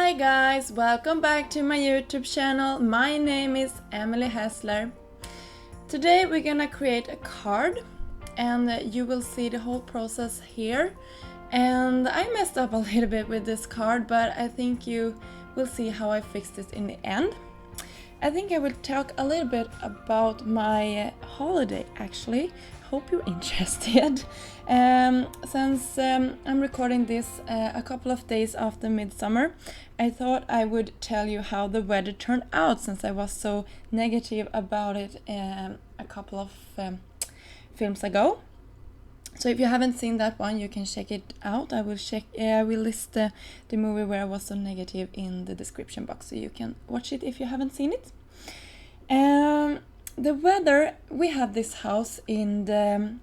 Hi guys, welcome back to my YouTube channel. My name is Emily Hessler. Today we're gonna create a card and you will see the whole process here. And I messed up a little bit with this card, but I think you will see how I fixed it in the end. I think I will talk a little bit about my holiday actually. Hope you're interested. Since I'm recording this a couple of days after Midsummer, I thought I would tell you how the weather turned out since I was so negative about it a couple of films ago. So if you haven't seen that one, you can check it out. I will list the movie where I was so negative in the description box, so you can watch it if you haven't seen it. The weather, we have this house in the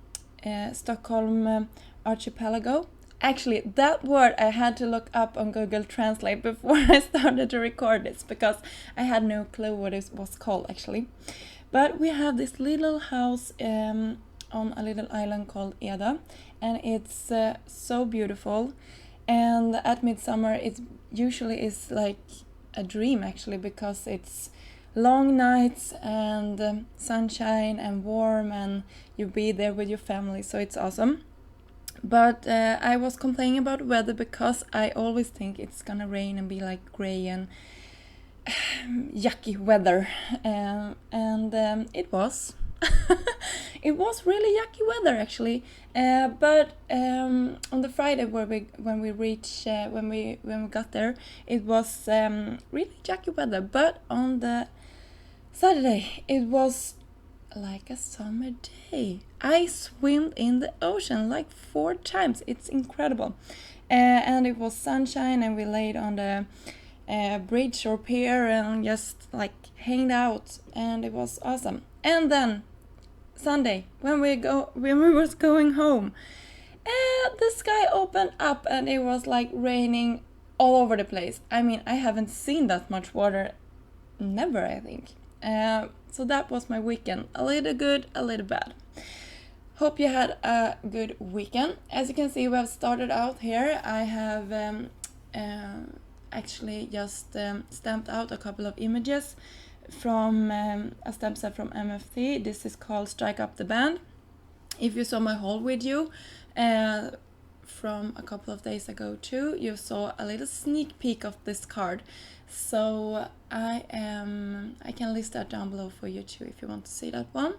Stockholm archipelago. Actually, that word I had to look up on Google Translate before I started to record this, because I had no clue what it was called actually. But we have this little house on a little island called Eda, and it's so beautiful. And at Midsummer it usually is like a dream actually, because it's long nights and sunshine and warm, and you be there with your family, so it's awesome. But I was complaining about weather because I always think it's gonna rain and be like gray and yucky weather, and it was. It was really yucky weather actually, but on the Friday when we got there, it was really yucky weather. But on the Saturday it was like a summer day. I swam in the ocean like 4 times. It's incredible, and it was sunshine, and we laid on the bridge or pier and just like hanged out, and it was awesome. And then Sunday, when we was going home, the sky opened up and it was like raining all over the place. I mean, I haven't seen that much water, never, I think. So that was my weekend. A little good, a little bad. Hope you had a good weekend. As you can see, we have started out here. I have actually just stamped out a couple of images from a stamp set from MFT. This is called Strike Up the Band. If you saw my haul video from a couple of days ago too, you saw a little sneak peek of this card. So I can list that down below for you too if you want to see that one.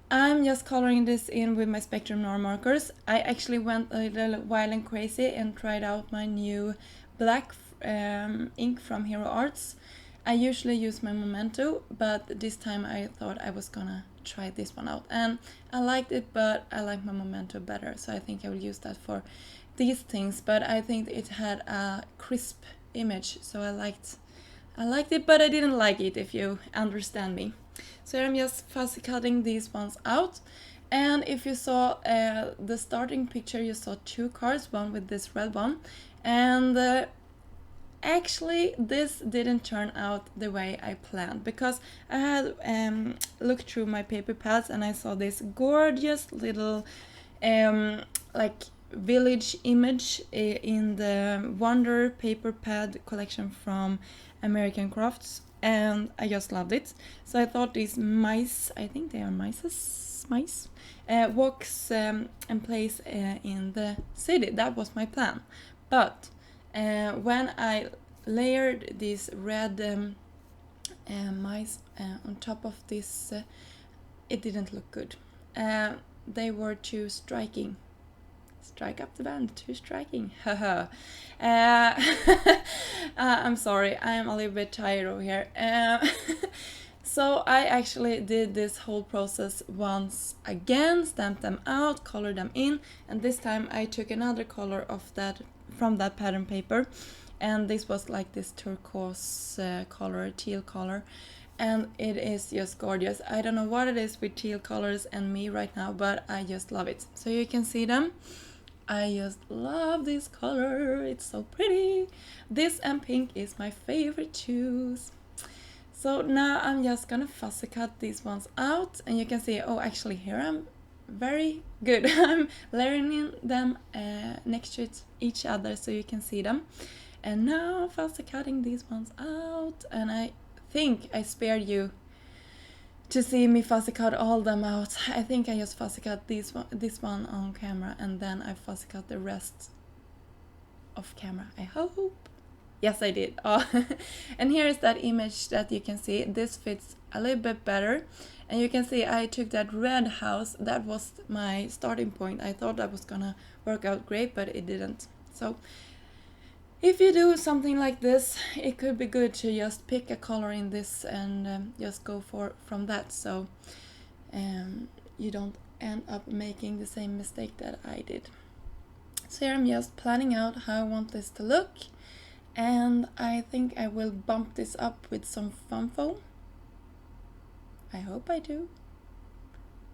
I'm just coloring this in with my Spectrum Noir markers. I actually went a little wild and crazy and tried out my new black ink from Hero Arts. I usually use my Memento, but this time I thought I was gonna try this one out, and I liked it, but I like my Memento better, so I think I will use that for these things. But I think it had a crisp image, so I liked it, but I didn't like it, if you understand me. So I'm just fussy cutting these ones out. And if you saw the starting picture, you saw 2 cards, one with this red one, and actually this didn't turn out the way I planned, because I had looked through my paper pads and I saw this gorgeous little like village image in the Wonder paper pad collection from American Crafts, and I just loved it. So I thought these mice, I think they are mice, walks and plays in the city. That was my plan. But when I layered these red mice on top of this, it didn't look good. They were too striking. Strike up the band, too striking. Haha. I'm sorry, I'm a little bit tired over here. So I actually did this whole process once again, stamped them out, colored them in, and this time I took another color of that from that pattern paper, and this was like this turquoise color, teal color, and it is just gorgeous. I don't know what it is with teal colors and me right now, but I just love it. So you can see them. I just love this color, it's so pretty. This and pink is my favorite choose. So now I'm just gonna fussy cut these ones out, and you can see, oh actually here I'm very good. I'm layering them next to each other so you can see them. And now I'm fussy cutting these ones out, and I think I spared you to see me fussy cut all them out. I think I just fussy cut this one on camera, and then I fussy cut the rest off camera, I hope. Yes, I did. Oh. And here is that image that you can see. This fits a little bit better. And you can see I took that red house. That was my starting point. I thought that was gonna work out great, but it didn't. So if you do something like this, it could be good to just pick a color in this and just go from that, so you don't end up making the same mistake that I did. So here I'm just planning out how I want this to look, and I think I will bump this up with some foam foam. I hope I do.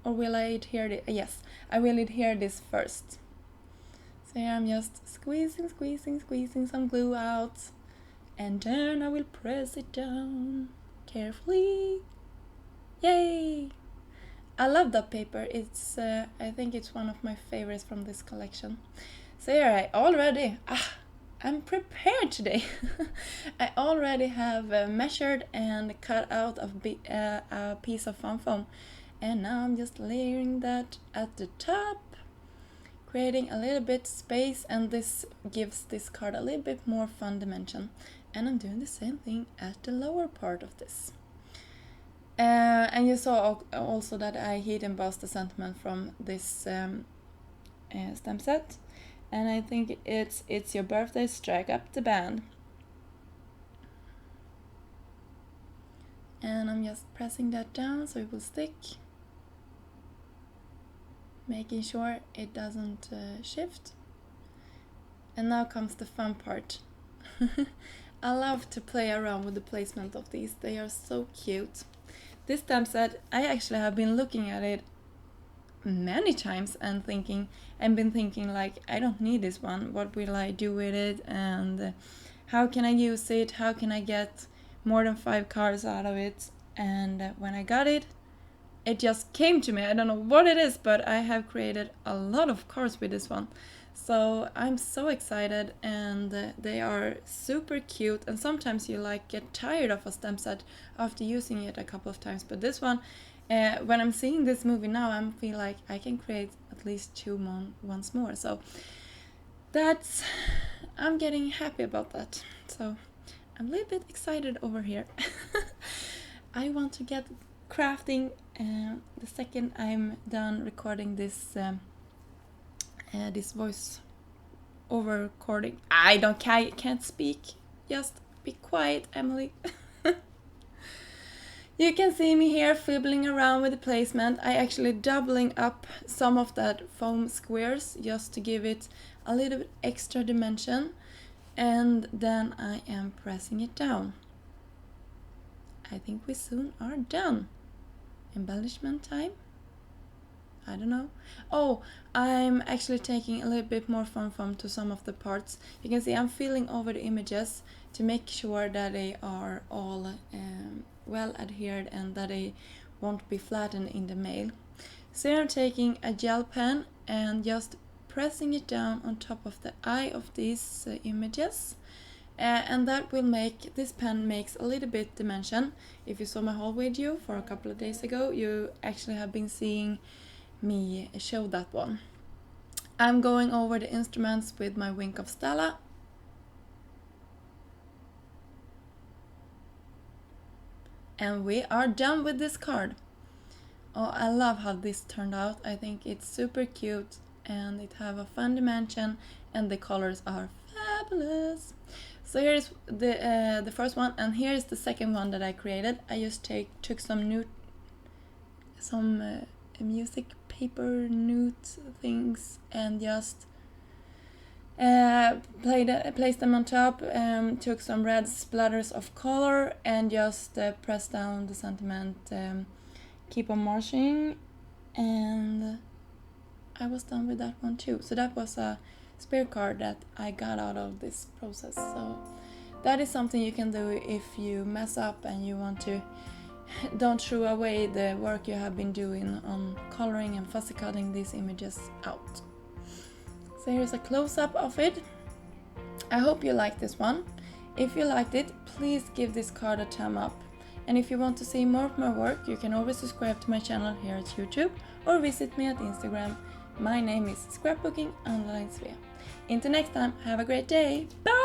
Or will I adhere this? Yes, I will adhere this first. So here I'm just squeezing some glue out, and then I will press it down carefully. Yay! I love that paper. It's I think it's one of my favorites from this collection. So here I'm prepared today. I already have measured and cut out a piece of foam foam, and now I'm just layering that at the top, creating a little bit space, and this gives this card a little bit more fun dimension. And I'm doing the same thing at the lower part of this. And you saw also that I heat embossed the sentiment from this stamp set. And I think it's your birthday, strike up the band. And I'm just pressing that down so it will stick, making sure it doesn't shift. And now comes the fun part. I love to play around with the placement of these. They are so cute. This stamp set, I actually have been looking at it many times and been thinking like, I don't need this one. What will I do with it? And how can I use it? How can I get more than 5 cards out of it? And when I got it, it just came to me. I don't know what it is, but I have created a lot of cards with this one. So I'm so excited, and they are super cute. And sometimes you get tired of a stamp set after using it a couple of times. But this one, when I'm seeing this movie now, I feel like I can create at least 2 once more. So I'm getting happy about that. So I'm a little bit excited over here. I want to get crafting the second I'm done recording this this voice over recording. I can't speak. Just be quiet, Emily. You can see me here fiddling around with the placement. I actually doubling up some of that foam squares just to give it a little bit extra dimension, and then I am pressing it down. I think we soon are done. Embellishment time? I don't know. Oh, I'm actually taking a little bit more foam to some of the parts. You can see I'm filling over the images to make sure that they are all well adhered and that they won't be flattened in the mail. So I'm taking a gel pen and just pressing it down on top of the eye of these images. And that will make, this pen makes a little bit dimension. If you saw my haul video for a couple of days ago, you actually have been seeing me show that one. I'm going over the instruments with my Wink of Stella. And we are done with this card. Oh, I love how this turned out. I think it's super cute and it have a fun dimension and the colors are fabulous. So here's the first one, and here's the second one that I created. I just took some music paper newt things and just placed them on top. Took some red splatters of color and just pressed down the sentiment. Keep on marching, and I was done with that one too. So that was a spare card that I got out of this process. So that is something you can do if you mess up and you want to don't throw away the work you have been doing on coloring and fussy cutting these images out. So here's a close-up of it. I hope you liked this one. If you liked it, please give this card a thumb up. And if you want to see more of my work, you can always subscribe to my channel here at YouTube or visit me at Instagram. My name is Scrapbooking_Svea. Until next time, have a great day. Bye!